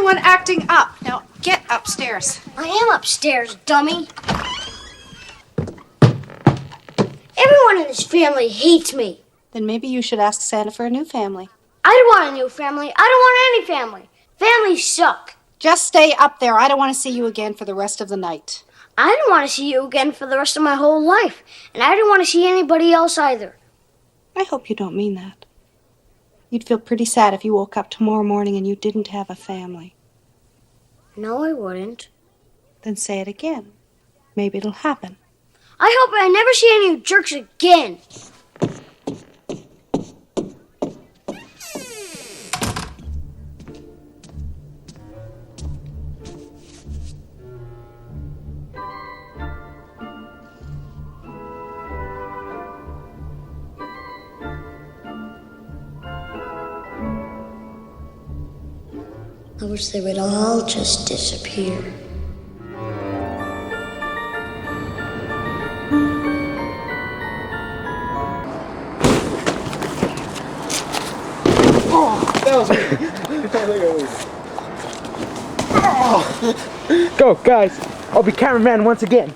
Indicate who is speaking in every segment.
Speaker 1: only one acting up. Now get upstairs.
Speaker 2: I am upstairs, dummy. Everyone in this family hates me.
Speaker 1: Then maybe you should ask Santa for a new family.
Speaker 2: I don't want a new family. I don't want any family. Families suck.
Speaker 1: Just stay up there. I don't want to see you again for the rest of the night.
Speaker 2: I don't want to see you again for the rest of my whole life. And I don't want to see anybody else either.
Speaker 1: I hope you don't mean that. You'd feel pretty sad if you woke up tomorrow morning and you didn't have a family.
Speaker 2: No, I wouldn't.
Speaker 1: Then say it again. Maybe it'll happen.
Speaker 2: I hope I never see any of you jerks again. I wish they would all just disappear.
Speaker 3: That was me. Go, guys. I'll be cameraman once again.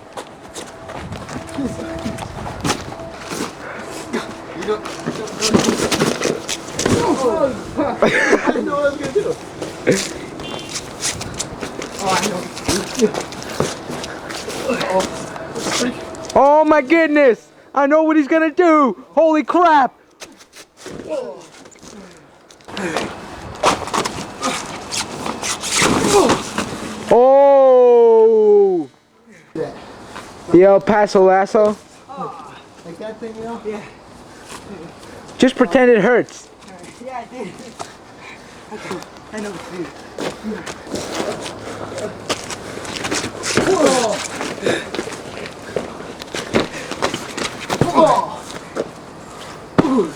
Speaker 3: I didn't know what I was going to do. Oh my goodness! I know what he's gonna do! Holy crap! Oh! The El Paso lasso?
Speaker 4: Like that thing, you know? Yeah.
Speaker 3: Just pretend it hurts.
Speaker 4: Yeah, I did. Okay, I know what to do. Whoa! Oh!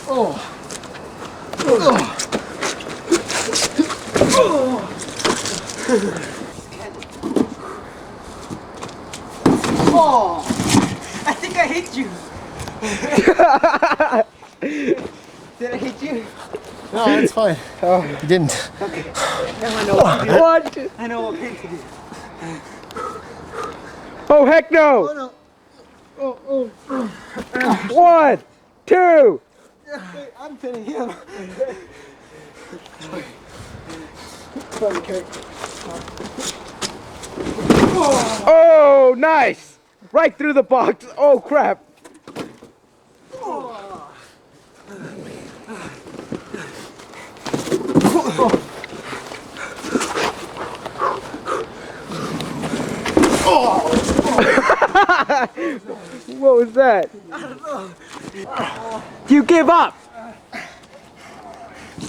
Speaker 4: Oh! Oh! I think I hit you. Did I hit you?
Speaker 5: No, it's fine.
Speaker 3: Oh,
Speaker 5: You didn't.
Speaker 4: Okay. Now I know what to do.
Speaker 3: what?
Speaker 4: I know what pain to do.
Speaker 3: Oh heck no!
Speaker 4: Oh no. Oh.
Speaker 3: 1, 2.
Speaker 4: Wait, I'm pinning him. Okay.
Speaker 3: Oh, nice! Right through the box. Oh crap! What was that?
Speaker 4: I don't know.
Speaker 3: Do you give up?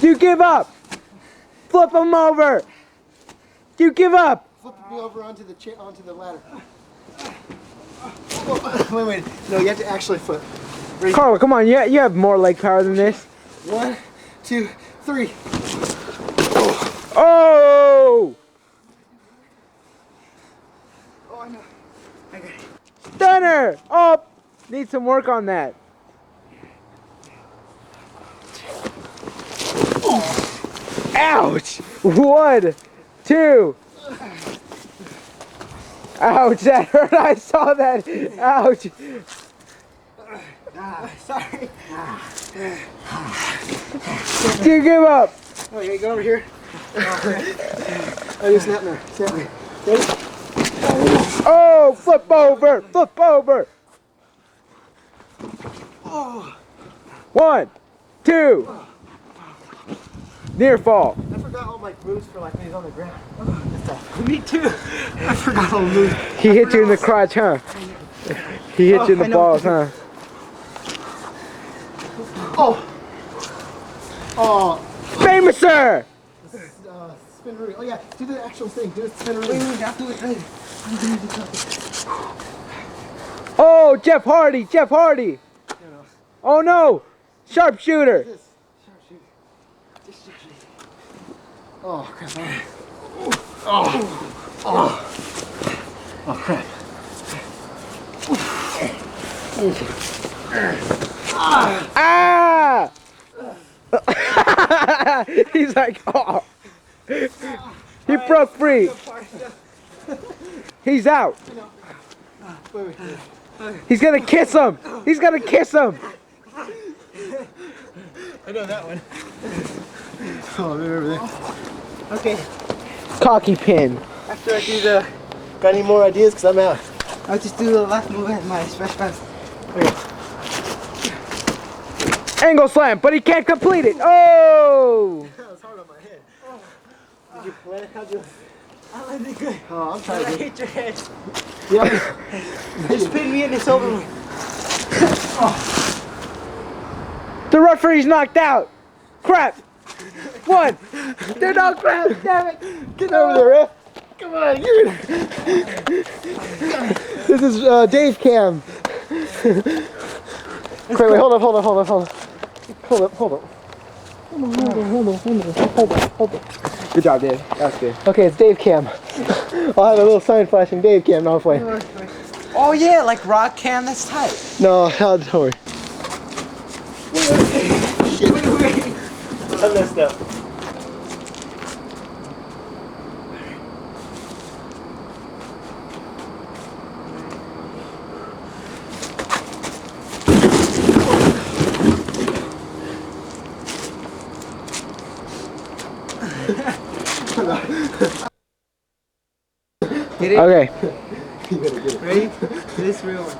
Speaker 3: Do you give up? Flip him over! Do you give up?
Speaker 5: Flip me over onto the chair, onto the ladder. Wait. No, you have to actually flip. Ready?
Speaker 3: Carl, come on, you have more leg power than this.
Speaker 5: 1, 2, 3.
Speaker 3: Oh!
Speaker 4: Oh, I know. I got it.
Speaker 3: Stunner! Oh! Need some work on that. Ouch! 1, 2. Ouch, that hurt. I saw that. Ouch.
Speaker 4: Sorry.
Speaker 3: Do you give up?
Speaker 4: Okay, go over here.
Speaker 5: Oh, you snap me. Snap me. Ready?
Speaker 3: Oh, flip over. Flip over.
Speaker 4: Oh.
Speaker 3: 1, 2. Near fall.
Speaker 5: I forgot all my moves for like when he's on the ground.
Speaker 4: Me too. I forgot all the moves.
Speaker 3: He hit you in the crotch, huh? He hit you in the balls, huh?
Speaker 5: Oh! Oh!
Speaker 3: Famouser!
Speaker 5: Spin root. Oh yeah, do the actual thing. Do the spin root.
Speaker 4: Wait, I'll do it later.
Speaker 3: Oh, Jeff Hardy! Jeff Hardy! Oh no! Sharpshooter!
Speaker 5: Oh crap. Oh. Oh. Oh crap.
Speaker 3: Ah! He's like, oh. He broke free. He's out.
Speaker 5: Wait.
Speaker 3: He's gonna kiss him. He's gonna kiss him.
Speaker 4: I know that one.
Speaker 5: Oh, remember that.
Speaker 4: Okay.
Speaker 3: Cocky pin.
Speaker 4: After I do the,
Speaker 5: Got any more ideas? Cause I'm out.
Speaker 4: I'll just do the last move at my smash pass.
Speaker 3: Angle slam, but he can't complete it. Oh!
Speaker 5: That was hard on my head. Did you plan? How'd you?
Speaker 4: I landed good.
Speaker 5: Oh, I'm trying
Speaker 4: I
Speaker 5: to.
Speaker 4: hit your head.
Speaker 5: Yeah.
Speaker 4: Just pin me and it's over.
Speaker 3: The referee's knocked out. Crap. One. They're not crap. Damn it.
Speaker 5: Get over there, ref. Come on, you're gonna. This is Dave Cam. Wait, hold up. Hold up.
Speaker 3: Good job, Dave. That's good.
Speaker 5: Okay, it's Dave Cam. I'll have a little sign flashing Dave Cam. No, I'm playing.
Speaker 4: Oh yeah, like rock cam, that's tight.
Speaker 5: No, don't worry.
Speaker 4: Wait.
Speaker 5: I messed up.
Speaker 4: Get it?
Speaker 3: Okay.
Speaker 4: Ready? This real one.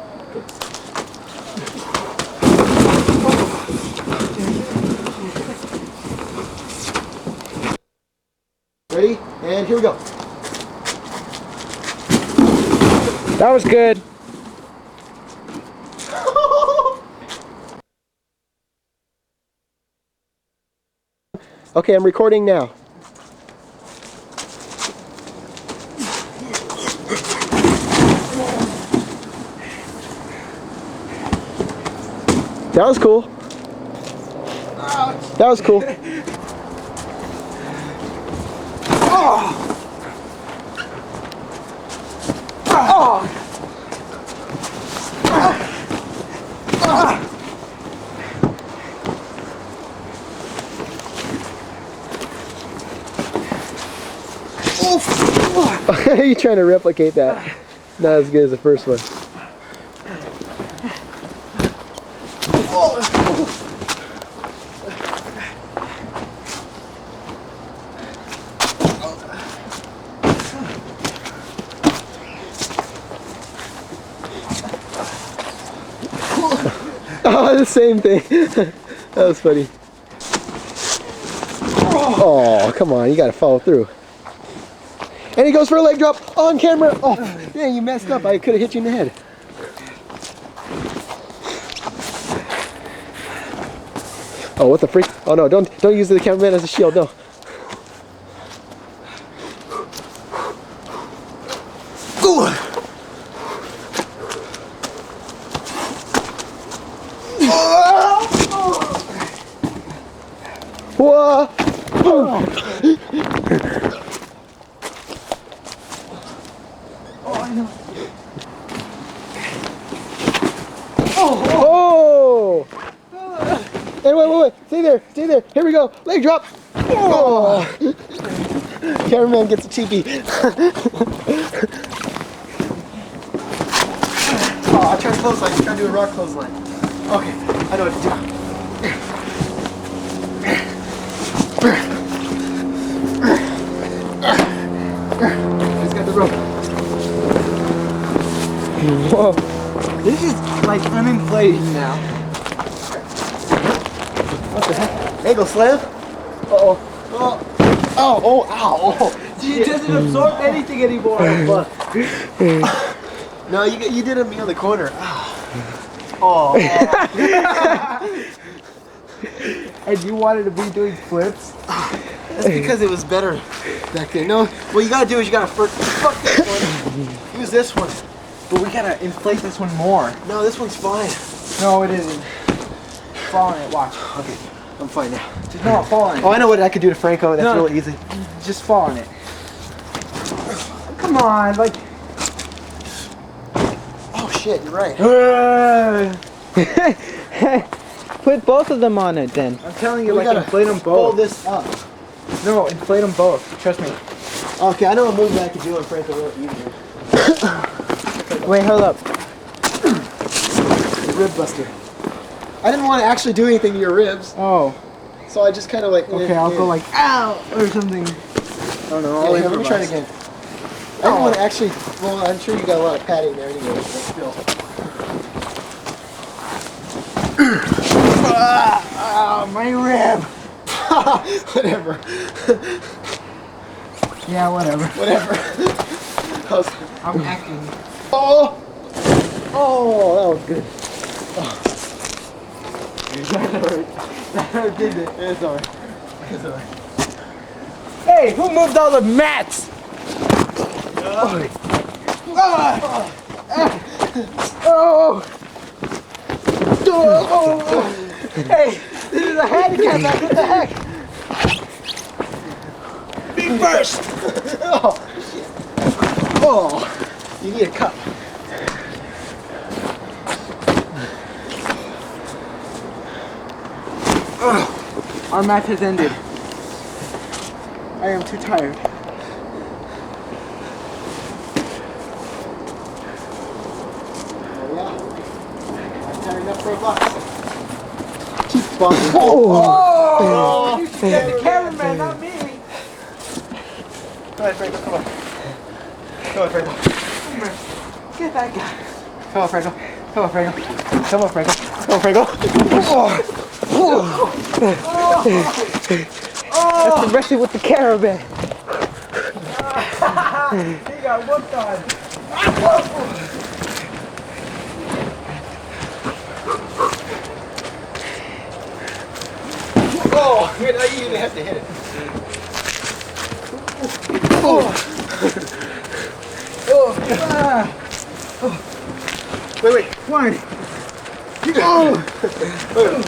Speaker 5: Ready? And here we go.
Speaker 3: That was good.
Speaker 5: Okay, I'm recording now. That was cool. That was cool. You trying to replicate that? Not as good as the first one. Oh, the same thing. That was funny. Oh, come on, you gotta follow through. And he goes for a leg drop on camera. Oh, dang, you messed up. I could have hit you in the head. Oh, what the freak? Oh no, don't use the cameraman as a shield, no. Whoa! Oh! Hey, wait. Stay there. Here we go. Leg drop. Oh! Cameraman gets a cheapie. Oh, I tried to clothesline. You try to do a rock clothesline. Okay, I know what to do. Just got the rope.
Speaker 3: Whoa.
Speaker 4: This is like uninflated now.
Speaker 5: What the heck? Ankle slam? Uh-oh. Oh, ow.
Speaker 4: It doesn't absorb anything anymore.
Speaker 5: No, you did me on the corner. Oh.
Speaker 3: And you wanted to be doing flips?
Speaker 5: That's because it was better back then. No, what you gotta do is you gotta first fuck this one. Use this one.
Speaker 4: But we gotta inflate this one more.
Speaker 5: No, this one's fine.
Speaker 4: No, it isn't. Fall on it, watch.
Speaker 5: Okay, I'm fine now.
Speaker 4: Just not fall on it.
Speaker 5: Oh, I know what I could do to Franco. That's
Speaker 4: No.
Speaker 5: really easy.
Speaker 4: Just fall on it. Come on, like.
Speaker 5: Oh shit, you're right.
Speaker 3: Put both of them on it then.
Speaker 4: I'm telling you,
Speaker 5: We
Speaker 4: like
Speaker 5: gotta
Speaker 4: inflate them
Speaker 5: Pull
Speaker 4: both.
Speaker 5: this up.
Speaker 4: No, inflate them both. Trust me.
Speaker 5: Okay, I know a move that I can do on Franco a little easier.
Speaker 3: Wait, hold up.
Speaker 5: The rib buster. I didn't want to actually do anything to your ribs,
Speaker 3: Oh.
Speaker 5: so I just kind of like.
Speaker 3: Okay, I'll go like ow or something. I don't know. I'll
Speaker 5: Let me try it again. I didn't want to actually. Well, I'm sure you got a lot of padding there anyway, but still.
Speaker 3: My rib.
Speaker 5: Whatever.
Speaker 3: Yeah, whatever.
Speaker 5: Whatever.
Speaker 3: I'm acting.
Speaker 5: Oh! Oh, that was good.
Speaker 3: That did it.
Speaker 5: It's alright. It's alright.
Speaker 3: Hey, who moved all the mats? Hey, this is a handicap match. What the heck? Big burst.
Speaker 5: Oh, you need a cup.
Speaker 3: Our match has ended. I am too tired.
Speaker 5: Oh, yeah. I'm tired enough for a box. Keep bumping. Oh!
Speaker 3: You should get the cameraman, not me.
Speaker 5: Come on, Franco, come on. Come on, Franco.
Speaker 3: Get that guy.
Speaker 5: Come on, Franco. Come on, Franco. Come on, Franco. Come on, Franco.
Speaker 3: That's the wrestling with the caravan. He got whooped on.
Speaker 5: Oh, man, you didn't have to hit it. Wait.
Speaker 3: One.
Speaker 5: You go.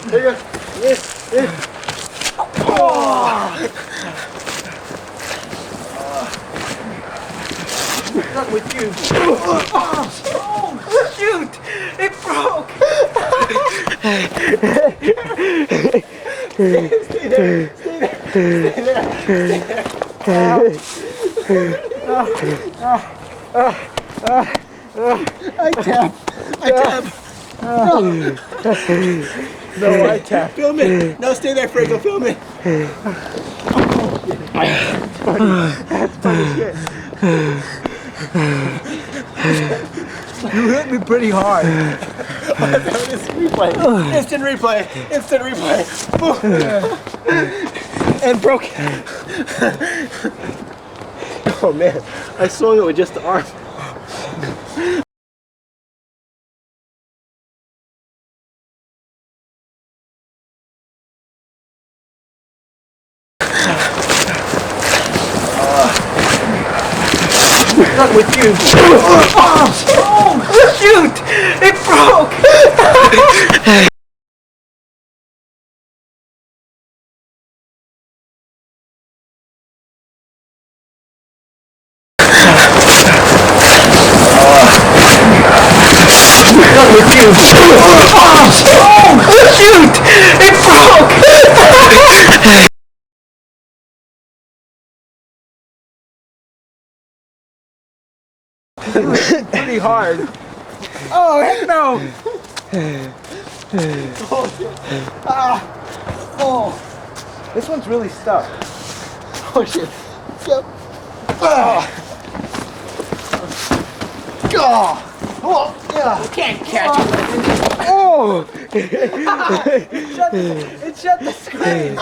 Speaker 5: There you go. Yes.
Speaker 3: Not with you. Oh, shoot! It broke!
Speaker 5: Stay there. I tap.
Speaker 3: No, I tap.
Speaker 5: Film it. No, stay there, Franco. Film it.
Speaker 3: That's funny shit. You hit me pretty hard.
Speaker 5: Instant replay. Boom. And broke. Oh man, I swung it with just the arm.
Speaker 3: Not with you. Oh, shoot! It broke! Not with you. Oh, shoot! It broke! Pretty hard. Oh, heck no! This one's really stuck.
Speaker 5: Oh shit. Yep. Oh, yeah.
Speaker 3: You can't catch it. Oh! It shut the screen.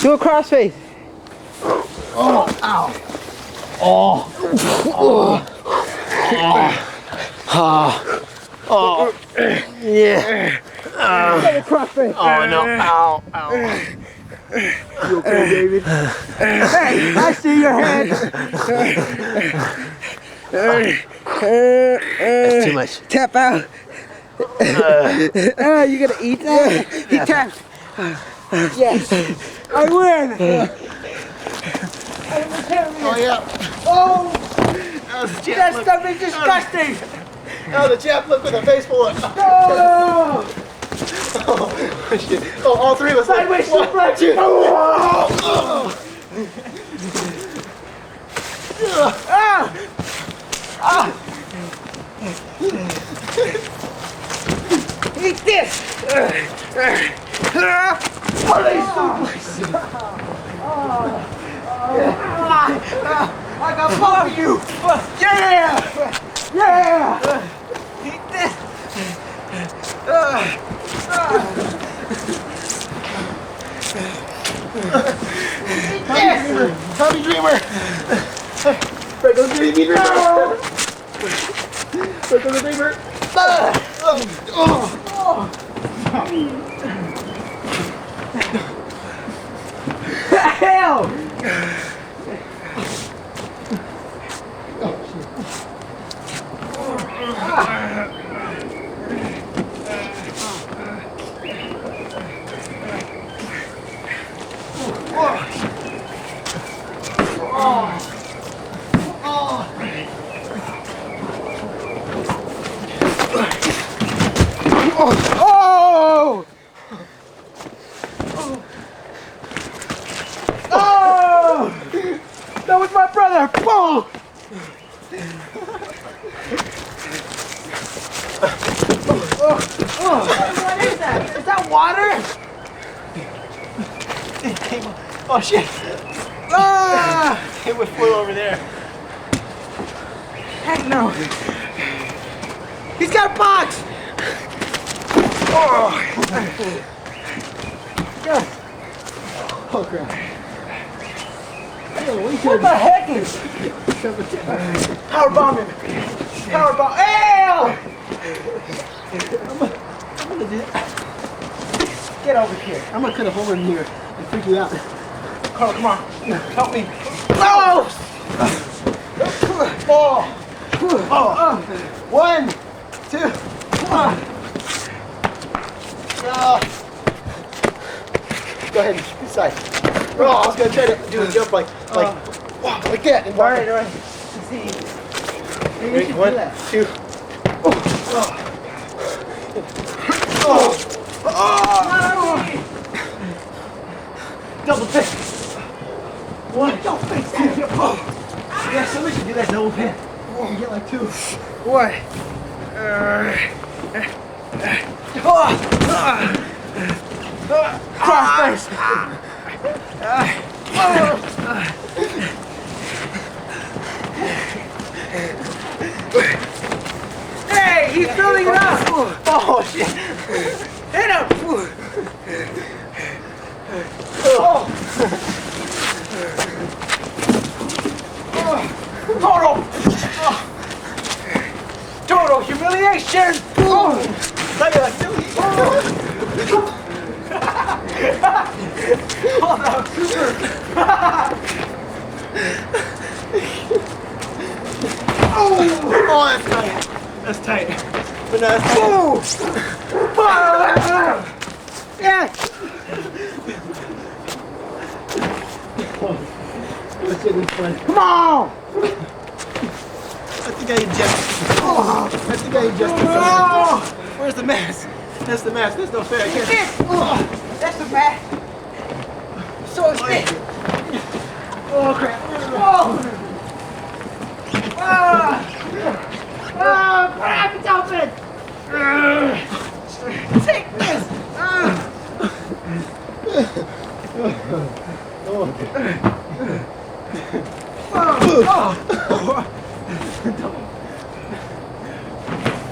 Speaker 3: Do a crossface.
Speaker 5: Oh, ow. Yeah.
Speaker 3: Do a crossface.
Speaker 5: Oh no. Ow.
Speaker 3: You okay, David? Hey, I see your hand.
Speaker 5: That's too much.
Speaker 3: Tap out. You gonna eat that? He tapped. Yes. I win.
Speaker 5: Oh yeah.
Speaker 3: Oh,
Speaker 5: That was the
Speaker 3: that
Speaker 5: jab look.
Speaker 3: stuff is disgusting.
Speaker 5: Oh, the jab look with a face full of.
Speaker 3: Oh.
Speaker 5: Oh, shit. Oh, all three of us.
Speaker 3: Sideways
Speaker 5: suplex.
Speaker 3: Eat this! I got both of you! Yeah! Yeah! Eat this!
Speaker 5: Tommy Dreamer! Franco the Dreamer! Franco the Dreamer!
Speaker 3: Hell! Oh! Oh! That was my brother! Boom! What is that? Is that water?
Speaker 5: It came up. Oh shit! Ah! It flew over there.
Speaker 3: Heck no! He's got a box! Oh!
Speaker 5: Oh crap.
Speaker 3: What the heck is? Power bomb him! Power bomb! Ew!
Speaker 5: I'm gonna do it.
Speaker 3: Get over here.
Speaker 5: I'm gonna cut a hole in here and freak you out.
Speaker 3: Carl, come on. Help me. Oh! Oh! Oh!
Speaker 5: 1, 2, 1. Go ahead, inside. Oh, I was gonna try to do a jump like that. And
Speaker 3: All right. Let's see. Maybe you should do
Speaker 5: 1,
Speaker 3: that.
Speaker 5: 2.
Speaker 3: Double pick. 1.
Speaker 5: Don't fix that. Yeah, somebody should do that double pin. You get like 2.
Speaker 3: What? Cross face. Hey, he's filling it up.
Speaker 5: Oh shit.
Speaker 3: Hit him. Total humiliation.
Speaker 5: Like a silly. Oh, that's tight. That's tight. But no, that's tight.
Speaker 3: Yeah.
Speaker 5: Let's get this fun.
Speaker 3: Come on.
Speaker 5: I think I adjusted something. Where's the mask? That's the mask. That's no fair. I can't.
Speaker 3: That's the back. So it's thick.
Speaker 5: Oh crap.
Speaker 3: Oh. Crap, it's open. Take this.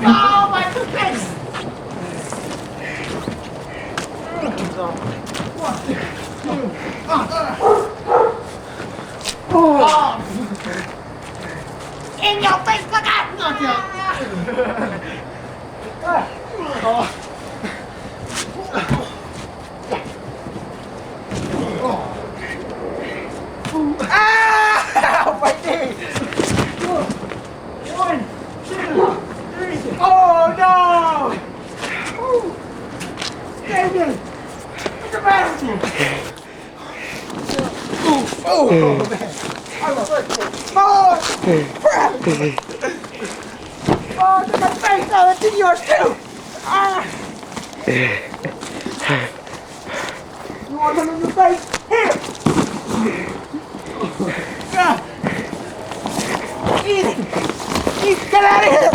Speaker 3: Oh, my fist. In your face, look out! Ah! My knee! 1, 2, 3. Oh no! David! What's the matter with you? Oh man! Oh! Crap! Oh, it's in my face! Oh, it's in yours too! Ah! You want them in the face? Here! Eat it! Get out of here!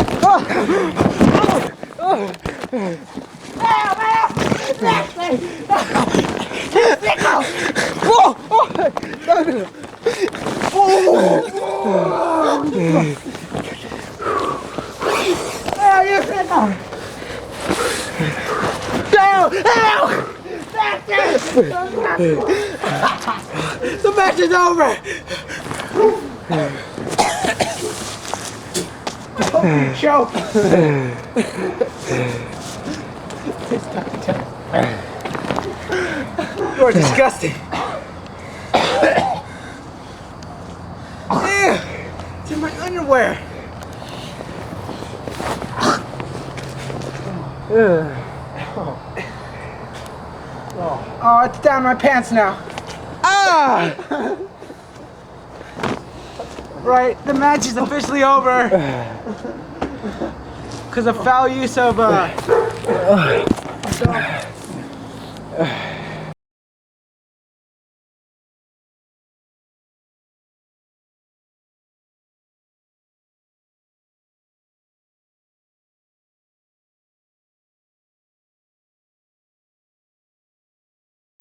Speaker 3: The match is over! Choke! You're disgusting. Ew, it's in my underwear. Oh, it's down my pants now. Ah! Right, the match is officially over. Because of foul use of